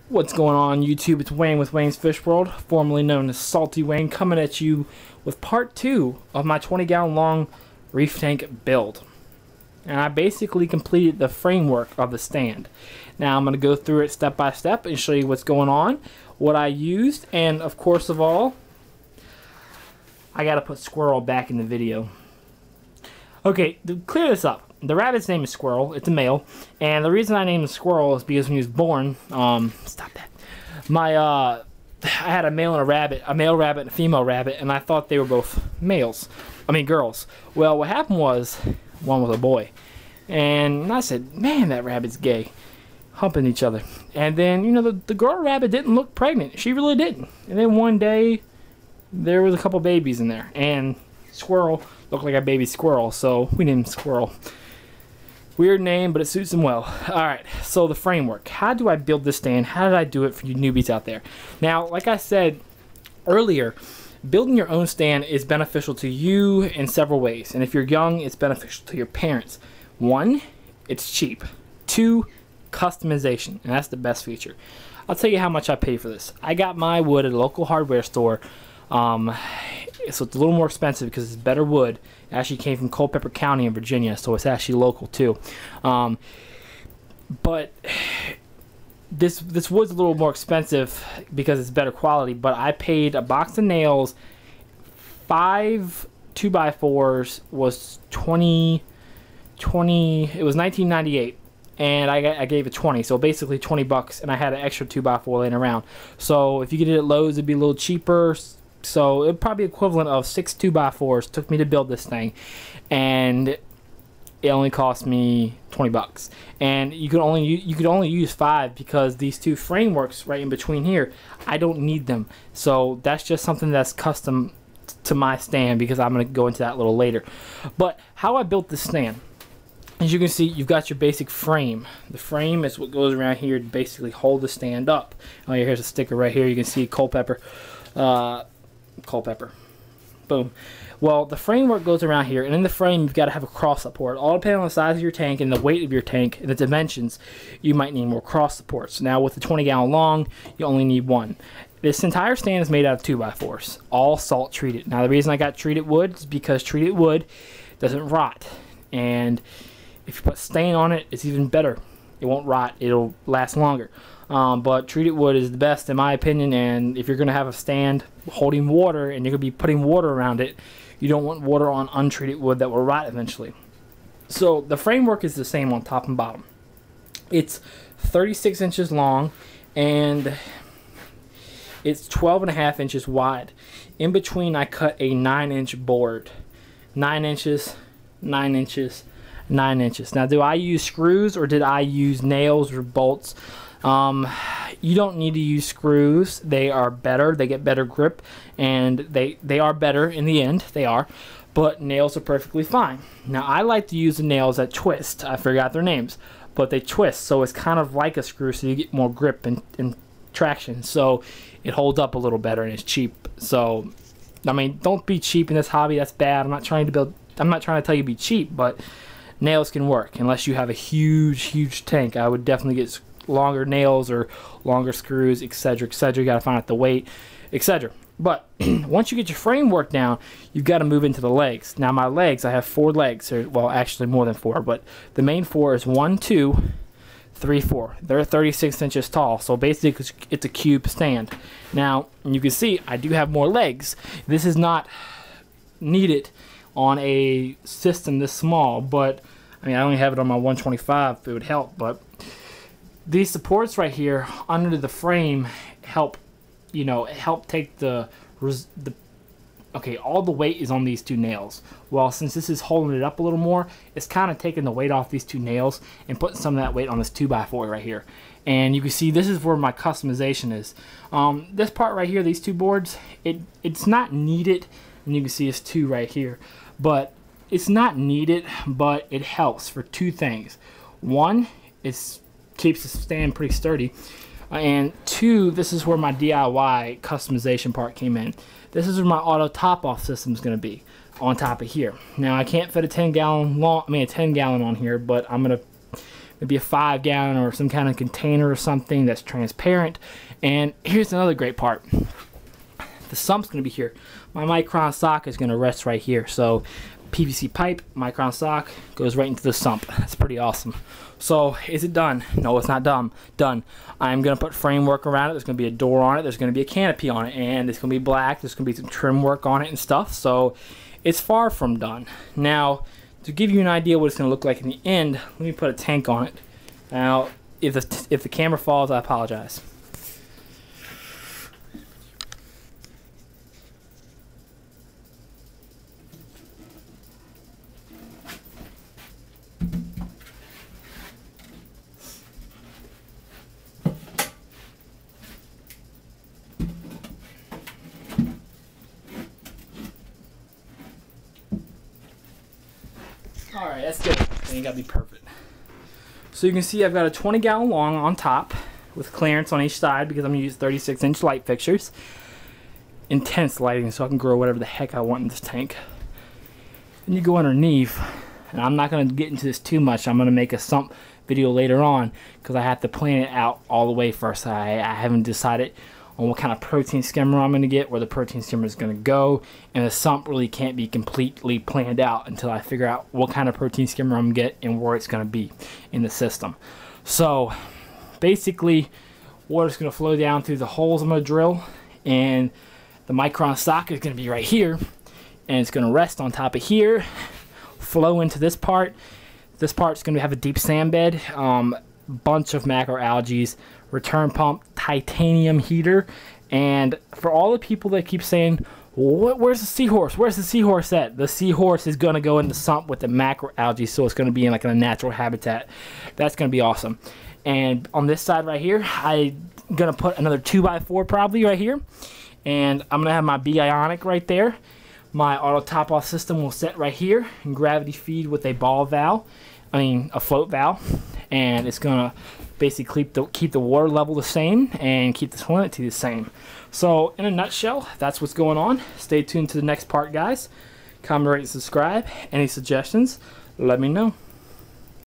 What's going on YouTube? It's Wayne with Wayne's Fish World, formerly known as Salty Wayne, coming at you with part 2 of my 20-gallon long reef tank build. And I basically completed the framework of the stand. Now I'm going to go through it step by step and show you what's going on, what I used, and of course of all, I got to put Squirrel back in the video. Okay, to clear this up, the rabbit's name is Squirrel. It's a male, and the reason I named him Squirrel is because when he was born, stop that. I had a male rabbit and a female rabbit, and I thought they were both girls. Well, what happened was one was a boy, and I said, man, that rabbit's gay, humping each other. And then, you know, the girl rabbit didn't look pregnant. She really didn't. And then one day, there was a couple babies in there, and Squirrel looked like a baby squirrel, so we named him Squirrel. Weird name, but it suits him well. Alright, so the framework. How do I build this stand? How did I do it for you newbies out there? Now, like I said earlier, building your own stand is beneficial to you in several ways. And if you're young, it's beneficial to your parents. 1, it's cheap. 2, customization. And that's the best feature. I'll tell you how much I paid for this. I got my wood at a local hardware store. So it's a little more expensive because it's better wood. It actually came from Culpeper County in Virginia, so it's actually local too. But this wood's a little more expensive because it's better quality. But I paid a box of nails, 5 2x4s was $19.98, and I gave it 20, so basically 20 bucks, and I had an extra 2x4 laying around. So if you get it at Lowe's, it'd be a little cheaper. So it would probably be equivalent of 6 2x4s took me to build this thing, and it only cost me 20 bucks. And you could only use 5 because these 2 frameworks right in between here, I don't need them. So that's just something that's custom to my stand, because I'm going to go into that a little later. But how I built this stand, as you can see, you've got your basic frame. The frame is what goes around here to basically hold the stand up. Oh, here's a sticker right here. You can see Culpeper. Culpeper. Boom. Well, the framework goes around here, and in the frame you've got to have a cross support. All depending on the size of your tank and the weight of your tank and the dimensions, you might need more cross supports. Now with the 20-gallon long, you only need 1. This entire stand is made out of 2x4s, all salt treated. Now the reason I got treated wood is because treated wood doesn't rot, and if you put stain on it, it's even better. It won't rot, it'll last longer. But treated wood is the best in my opinion, and if you're going to have a stand holding water and you're going to be putting water around it, you don't want water on untreated wood that will rot eventually. So the framework is the same on top and bottom. It's 36 inches long and it's 12.5 inches wide. In between I cut a 9-inch board. 9 inches, 9 inches, 9 inches. Now do I use screws or did I use nails or bolts? You don't need to use screws. They are better. They get better grip, and they are better in the end. They are, but nails are perfectly fine. Now I like to use the nails that twist. I forgot their names, but they twist, so it's kind of like a screw, so you get more grip and traction. So it holds up a little better, and it's cheap. So I mean, don't be cheap in this hobby. That's bad. I'm not trying to tell you to be cheap, but nails can work unless you have a huge tank. I would definitely get longer nails or longer screws, etc., etc. You got to find out the weight, etc. But once you get your framework down, you've got to move into the legs. Now my legs, I have 4 legs, or well, actually more than 4, but the main 4 is 1, 2, 3, 4. They're 36 inches tall, so basically it's a cube stand. Now you can see I do have more legs. This is not needed on a system this small, but I mean I only have it on my 125. It would help, but these supports right here under the frame help, you know, take okay, all the weight is on these 2 nails. Well, since this is holding it up a little more, it's kind of taking the weight off these 2 nails and putting some of that weight on this 2x4 right here. And you can see this is where my customization is. This part right here, these 2 boards, it's not needed, and you can see it's 2 right here, but it's not needed, but it helps for 2 things. 1, it's keeps the stand pretty sturdy, and 2, this is where my DIY customization part came in. This is where my auto top-off system is going to be on top of here. Now I can't fit a 10-gallon on here, but I'm going to maybe a 5-gallon or some kind of container or something that's transparent. And here's another great part. The sump's going to be here. My Micron sock is going to rest right here. So PVC pipe, Micron sock, goes right into the sump. That's pretty awesome. So is it done? No, it's not done. I'm going to put framework around it. There's going to be a door on it. There's going to be a canopy on it. And it's going to be black. There's going to be some trim work on it and stuff. So it's far from done. Now, to give you an idea what it's going to look like in the end, let me put a tank on it. Now, if the camera falls, I apologize. Alright, that's good. It ain't gotta be perfect. So you can see I've got a 20-gallon long on top with clearance on each side because I'm gonna use 36-inch light fixtures. Intense lighting so I can grow whatever the heck I want in this tank. And you go underneath, and I'm not gonna get into this too much. I'm gonna make a sump video later on because I have to plan it out all the way first. I haven't decided on what kind of protein skimmer I'm going to get, where the protein skimmer is going to go, and the sump really can't be completely planned out until I figure out what kind of protein skimmer I'm going to get and where it's going to be in the system. So basically water's going to flow down through the holes I'm going to drill, and the Micron sock is going to be right here, and it's going to rest on top of here, flow into this part. This part's going to have a deep sand bed, bunch of macroalgae, return pump, titanium heater. And for all the people that keep saying, where's the seahorse? Where's the seahorse at? The seahorse is going to go in the sump with the macroalgae, so it's going to be in like a natural habitat. That's going to be awesome. And on this side right here, I'm going to put another 2x4 probably right here. And I'm going to have my B-Ionic right there. My auto top-off system will set right here and gravity feed with a ball valve. A float valve. And it's going to basically keep the water level the same and keep the salinity the same. So in a nutshell, that's what's going on. Stay tuned to the next part, guys. Comment, rate, and subscribe. Any suggestions, let me know.